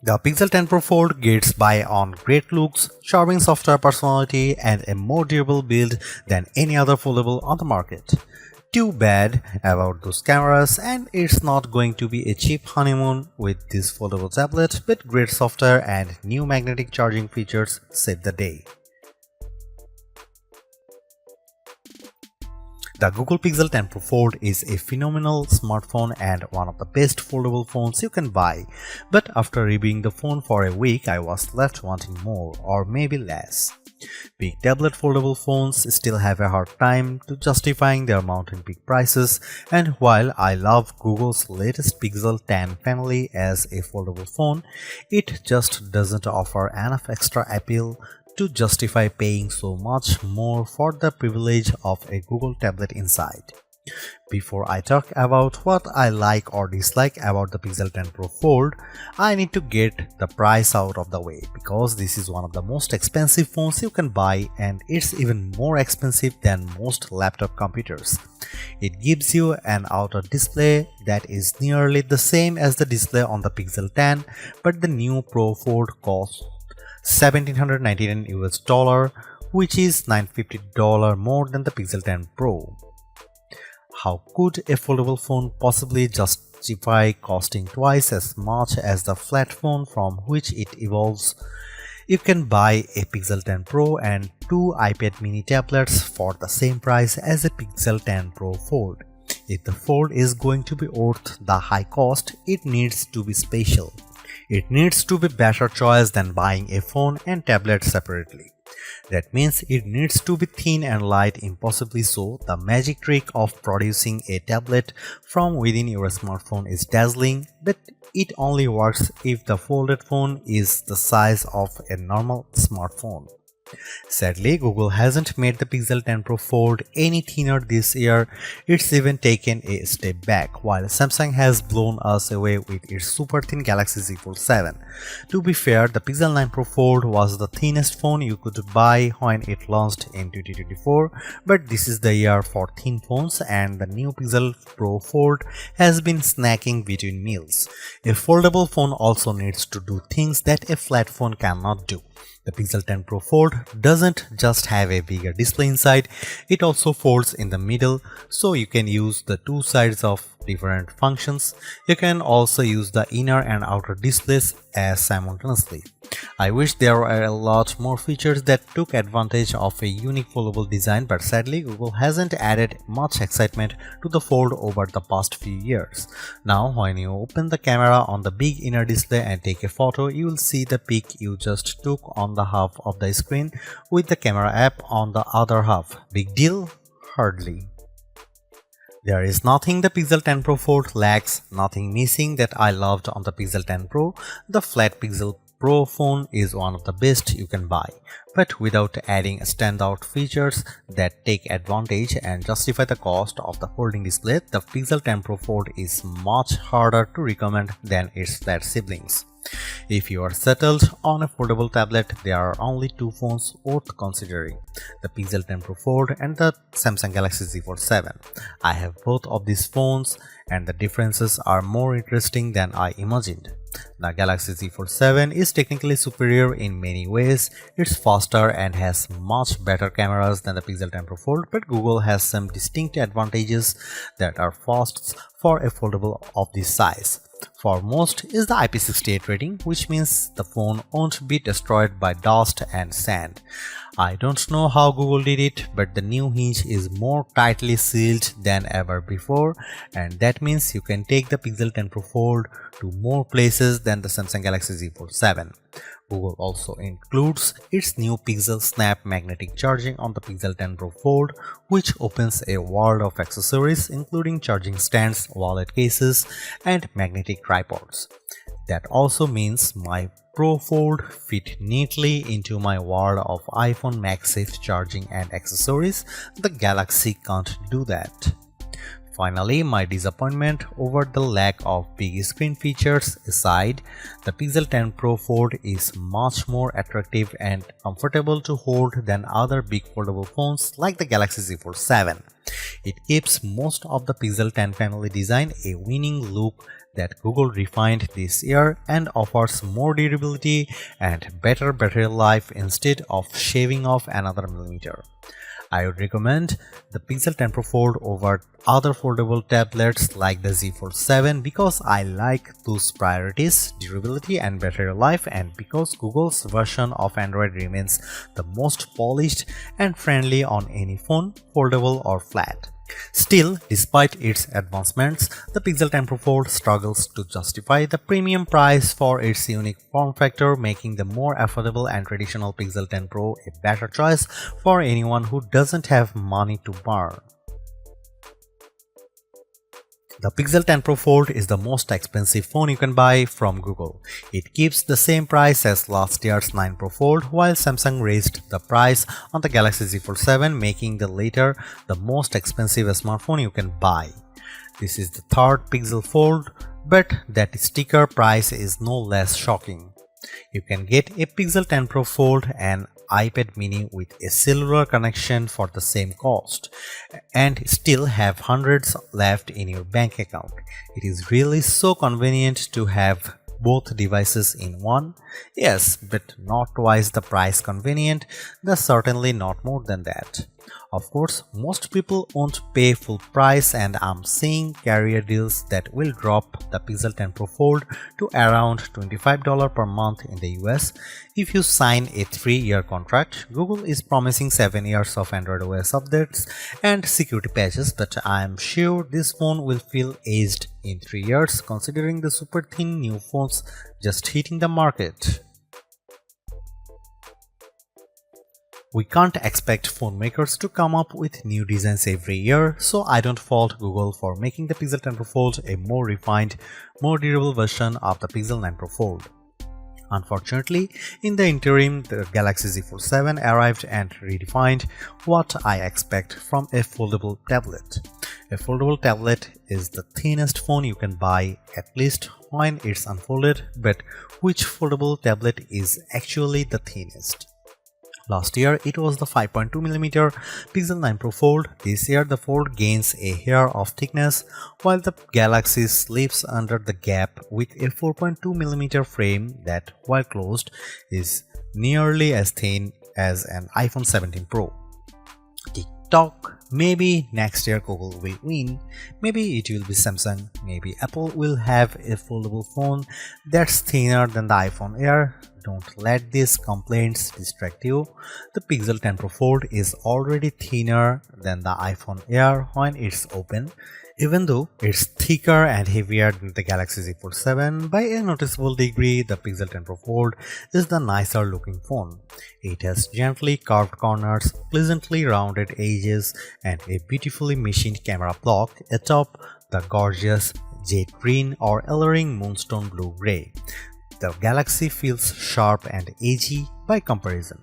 The Pixel 10 Pro Fold gets by on great looks, charming software personality, and a more durable build than any other foldable on the market. Too bad about those cameras, and it's not going to be a cheap honeymoon with this foldable tablet, but great software and new magnetic charging features save the day. The Google Pixel 10 Pro Fold is a phenomenal smartphone and one of the best foldable phones you can buy, but after reviewing the phone for a week I was left wanting more or maybe less. Big tablet foldable phones still have a hard time to justifying their mountain peak prices, and while I love Google's latest Pixel 10 family as a foldable phone, it just doesn't offer enough extra appeal to justify paying so much more for the privilege of a Google tablet inside. Before I talk about what I like or dislike about the Pixel 10 Pro Fold, I need to get the price out of the way because this is one of the most expensive phones you can buy, and it's even more expensive than most laptop computers. It gives you an outer display that is nearly the same as the display on the Pixel 10, but the new Pro Fold costs $1,799 US, which is $950 more than the Pixel 10 Pro. How could a foldable phone possibly justify costing twice as much as the flat phone from which it evolves? You can buy a Pixel 10 Pro and two iPad mini tablets for the same price as a Pixel 10 Pro Fold. If the Fold is going to be worth the high cost, it needs to be special. It needs to be better choice than buying a phone and tablet separately. That means it needs to be thin and light, impossibly so. The magic trick of producing a tablet from within your smartphone is dazzling, but it only works if the folded phone is the size of a normal smartphone. Sadly, Google hasn't made the Pixel 10 Pro Fold any thinner this year. It's even taken a step back, while Samsung has blown us away with its super thin Galaxy Z Fold 7. To be fair, the Pixel 9 Pro Fold was the thinnest phone you could buy when it launched in 2024, but this is the year for thin phones, and the new Pixel Pro Fold has been snacking between meals. A foldable phone also needs to do things that a flat phone cannot do. The Pixel 10 Pro Fold doesn't just have a bigger display inside, it also folds in the middle, so you can use the two sides of different functions. You can also use the inner and outer displays as simultaneously. I wish there were a lot more features that took advantage of a unique foldable design, but sadly Google hasn't added much excitement to the Fold over the past few years. Now when you open the camera on the big inner display and take a photo, you will see the pic you just took on the half of the screen with the camera app on the other half. Big deal? Hardly. There is nothing the Pixel 10 Pro Fold lacks, nothing missing that I loved on the Pixel 10 Pro. The flat Pixel Pro phone is one of the best you can buy, but without adding standout features that take advantage and justify the cost of the folding display, the Pixel 10 Pro Fold is much harder to recommend than its flat siblings. If you are settled on a foldable tablet, there are only two phones worth considering: the Pixel 10 Pro Fold and the Samsung Galaxy Z Fold 7. I have both of these phones, and the differences are more interesting than I imagined. The Galaxy Z Fold 7 is technically superior in many ways. It's faster and has much better cameras than the Pixel 10 Pro Fold, but Google has some distinct advantages that are firsts for a foldable of this size. Foremost is the IP68 rating, which means the phone won't be destroyed by dust and sand. I don't know how Google did it, but the new hinge is more tightly sealed than ever before, and that means you can take the Pixel 10 Pro Fold to more places than the Samsung Galaxy Z Fold 7. Google also includes its new PixelSnap magnetic charging on the Pixel 10 Pro Fold, which opens a world of accessories including charging stands, wallet cases, and magnetic tripods. That also means my Pro Fold fit neatly into my world of iPhone MagSafe charging and accessories. The Galaxy can't do that. Finally, my disappointment over the lack of big screen features aside, the Pixel 10 Pro Fold is much more attractive and comfortable to hold than other big foldable phones like the Galaxy Z Fold 7. It keeps most of the Pixel 10 family design a winning look that Google refined this year and offers more durability and better battery life instead of shaving off another millimeter. I would recommend the Pixel 10 Pro Fold over other foldable tablets like the Z Fold 7 because I like those priorities, durability and battery life, and because Google's version of Android remains the most polished and friendly on any phone, foldable or flat. Still, despite its advancements, the Pixel 10 Pro Fold struggles to justify the premium price for its unique form factor, making the more affordable and traditional Pixel 10 Pro a better choice for anyone who doesn't have money to burn. The Pixel 10 Pro Fold is the most expensive phone you can buy from Google. It keeps the same price as last year's 9 Pro Fold, while Samsung raised the price on the Galaxy Z Fold 7, making the latter the most expensive smartphone you can buy. This is the third Pixel Fold, but that sticker price is no less shocking. You can get a Pixel 10 Pro Fold and iPad mini with a cellular connection for the same cost and still have hundreds left in your bank account. It is really so convenient to have both devices in one. Yes, but not twice the price convenient, that's certainly not more than that. Of course, most people won't pay full price, and I'm seeing carrier deals that will drop the Pixel 10 Pro Fold to around $25 per month in the US if you sign a 3-year contract. Google is promising 7 years of Android OS updates and security patches, but I'm sure this phone will feel aged in 3 years considering the super thin new phones just hitting the market. We can't expect phone makers to come up with new designs every year, so I don't fault Google for making the Pixel 10 Pro Fold a more refined, more durable version of the Pixel 9 Pro Fold. Unfortunately, in the interim, the Galaxy Z Fold 7 arrived and redefined what I expect from a foldable tablet. A foldable tablet is the thinnest phone you can buy, at least when it's unfolded, but which foldable tablet is actually the thinnest? Last year, it was the 5.2mm Pixel 9 Pro Fold. This year, the Fold gains a hair of thickness, while the Galaxy slips under the gap with a 4.2mm frame that, while closed, is nearly as thin as an iPhone 17 Pro. TikTok. Maybe next year Google will win, maybe it will be Samsung, maybe Apple will have a foldable phone that's thinner than the iPhone Air. Don't let these complaints distract you. The Pixel 10 Pro Fold is already thinner than the iPhone Air when it's open, even though it's thicker and heavier than the Galaxy Z Fold 7 by a noticeable degree. The Pixel 10 Pro Fold is the nicer looking phone. It has gently curved corners, pleasantly rounded edges, and a beautifully machined camera block atop the gorgeous jade green or alluring moonstone blue-gray. The Galaxy feels sharp and edgy by comparison.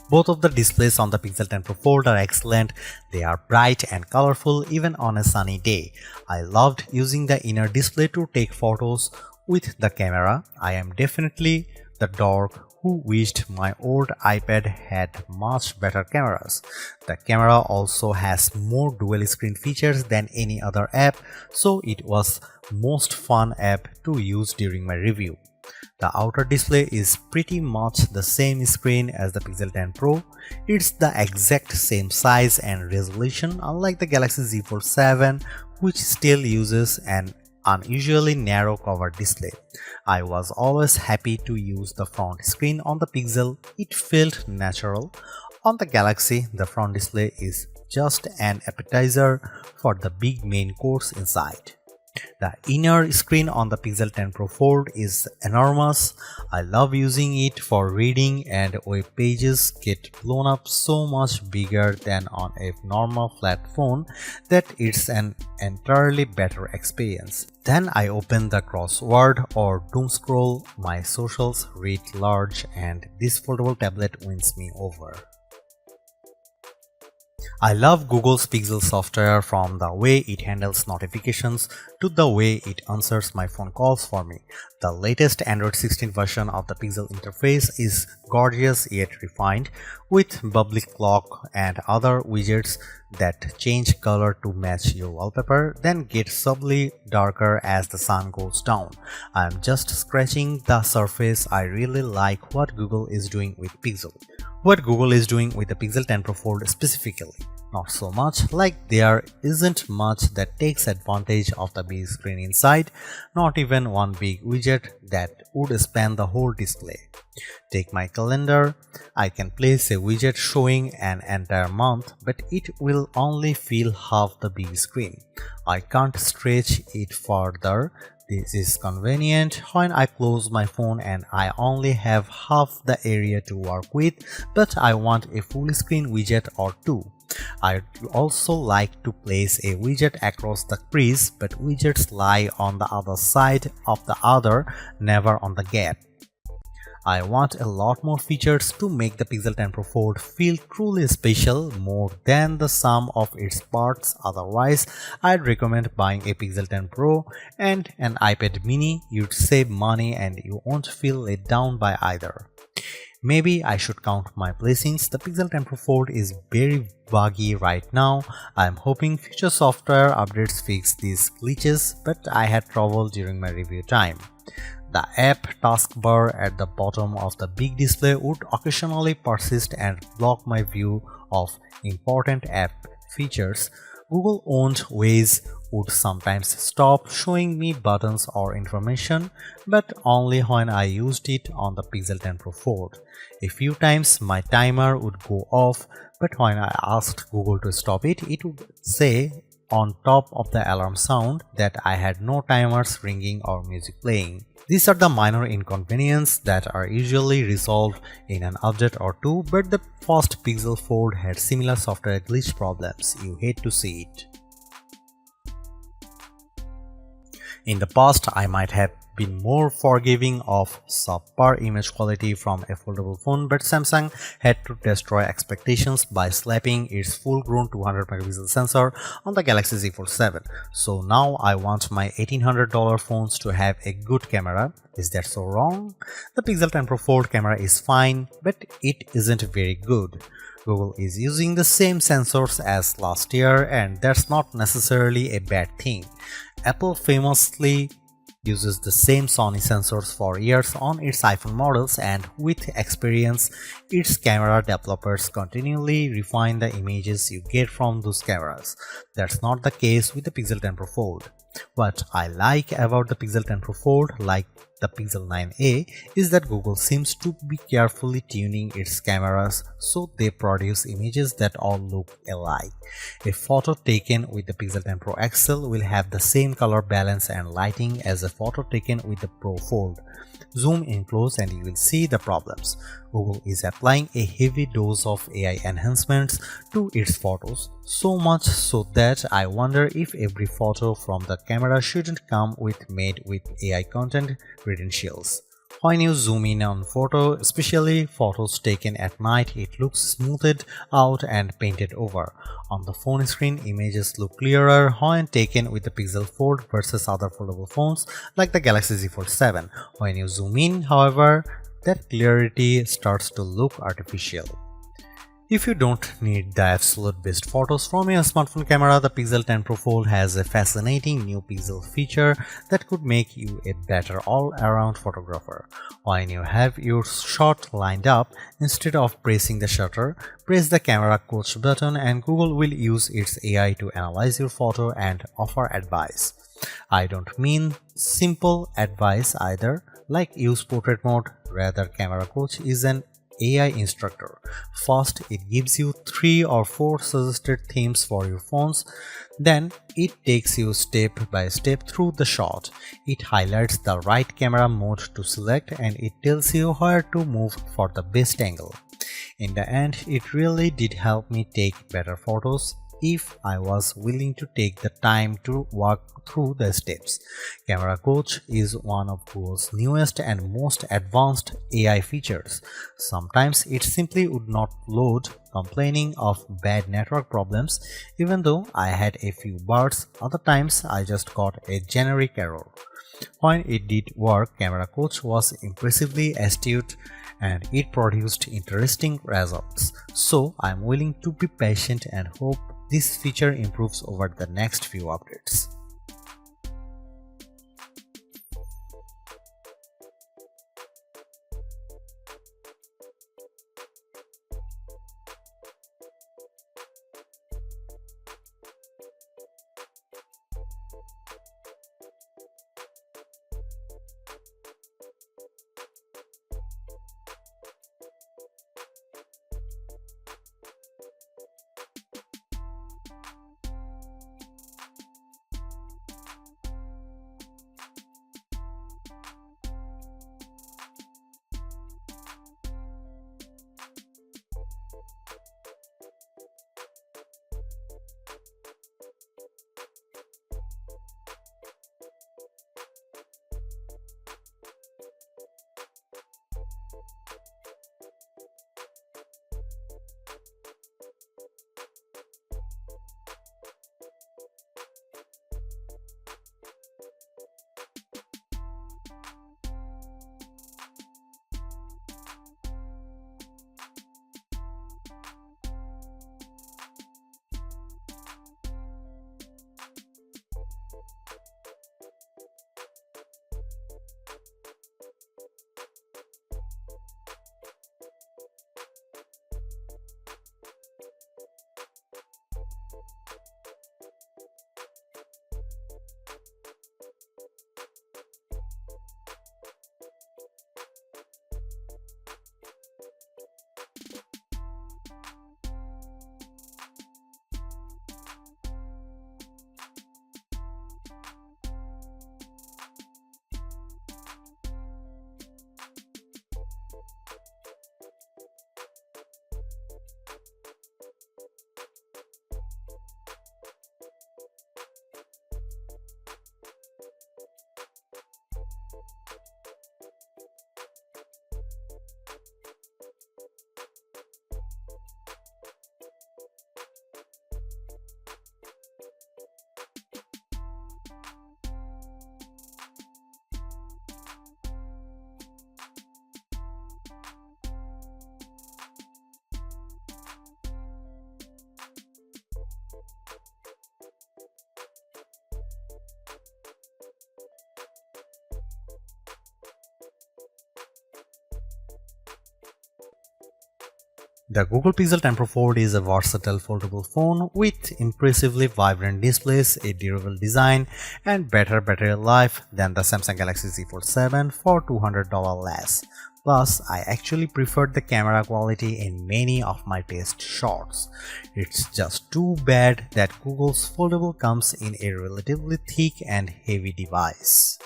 Both of the displays on the Pixel 10 Pro Fold are excellent. They are bright and colorful even on a sunny day. I loved using the inner display to take photos with the camera. I am definitely the dork who wished my old iPad had much better cameras. The camera also has more dual screen features than any other app, so it was most fun app to use during my review. The outer display is pretty much the same screen as the Pixel 10 Pro. It's the exact same size and resolution, unlike the Galaxy Z Fold 7, which still uses an unusually narrow cover display. I was always happy to use the front screen on the Pixel. It felt natural. On the Galaxy, the front display is just an appetizer for the big main course inside. The inner screen on the Pixel 10 Pro Fold is enormous. I love using it for reading, and web pages get blown up so much bigger than on a normal flat phone that it's an entirely better experience. Then I open the crossword or doom scroll my socials writ large, and this foldable tablet wins me over. I love Google's Pixel software, from the way it handles notifications to the way it answers my phone calls for me. The latest Android 16 version of the Pixel interface is gorgeous yet refined, with bubbly clock and other widgets that change color to match your wallpaper, then get subtly darker as the sun goes down. I'm just scratching the surface. I really like what Google is doing with Pixel. What Google is doing with the Pixel 10 Pro Fold specifically. Not so much, like there isn't much that takes advantage of the big screen inside, not even one big widget that would span the whole display. Take my calendar. I can place a widget showing an entire month, but it will only fill half the big screen. I can't stretch it further. This is convenient when I close my phone and I only have half the area to work with, but I want a full screen widget or two. I'd also like to place a widget across the crease, but widgets lie on the other side of the other, never on the gap. I want a lot more features to make the Pixel 10 Pro Fold feel truly special, more than the sum of its parts. Otherwise, I'd recommend buying a Pixel 10 Pro and an iPad mini. You'd save money and you won't feel let down by either. Maybe I should count my blessings. The Pixel 10 Pro Fold is very buggy right now. I'm hoping future software updates fix these glitches, but I had trouble during my review time. The app taskbar at the bottom of the big display would occasionally persist and block my view of important app features. Google-owned Waze would sometimes stop showing me buttons or information, but only when I used it on the Pixel 10 Pro Fold. A few times my timer would go off, but when I asked Google to stop it, it would say on top of the alarm sound that I had no timers ringing or music playing. These are the minor inconveniences that are usually resolved in an update or two, but the first Pixel Fold had similar software glitch problems. You hate to see it. In the past, I might have been more forgiving of subpar image quality from a foldable phone, but Samsung had to destroy expectations by slapping its full-grown 200 megapixel sensor on the Galaxy Z Fold 7. So now I want my $1,800 phones to have a good camera. Is that so wrong? The Pixel 10 Pro Fold camera is fine, but it isn't very good. Google is using the same sensors as last year, and that's not necessarily a bad thing. Apple famously uses the same Sony sensors for years on its iPhone models, and with experience, its camera developers continually refine the images you get from those cameras. That's not the case with the Pixel 10 Pro Fold. What I like about the Pixel 10 Pro Fold, like the Pixel 9a, is that Google seems to be carefully tuning its cameras so they produce images that all look alike. A photo taken with the Pixel 10 Pro XL will have the same color balance and lighting as a photo taken with the Pro Fold. Zoom in close and you will see the problems. Google is applying a heavy dose of AI enhancements to its photos, so much so that I wonder if every photo from the camera shouldn't come with made with AI content credentials. When you zoom in on photo, especially photos taken at night, it looks smoothed out and painted over. On the phone screen, images look clearer when taken with the Pixel Fold versus other foldable phones like the Galaxy Z Fold 7. When you zoom in, however, that clarity starts to look artificial. If you don't need the absolute best photos from your smartphone camera, the Pixel 10 Pro Fold has a fascinating new pixel feature that could make you a better all-around photographer. When you have your shot lined up, instead of pressing the shutter, press the camera coach button and Google will use its AI to analyze your photo and offer advice. I don't mean simple advice either, like use portrait mode. Rather, camera coach is an AI instructor. First, it gives you 3 or 4 suggested themes for your phones. Then, it takes you step by step through the shot. It highlights the right camera mode to select and it tells you where to move for the best angle. In the end, it really did help me take better photos. if I was willing to take the time to walk through the steps. Camera Coach is one of Google's newest and most advanced AI features. Sometimes it simply would not load, complaining of bad network problems, even though I had a few bars. Other times I just got a generic error. When it did work, Camera Coach was impressively astute and it produced interesting results. So I'm willing to be patient and hope this feature improves over the next few updates. The Google Pixel 10 Pro Fold is a versatile foldable phone with impressively vibrant displays, a durable design, and better battery life than the Samsung Galaxy Z Fold 7 for $200 less. Plus, I actually preferred the camera quality in many of my test shots. It's just too bad that Google's Foldable comes in a relatively thick and heavy device.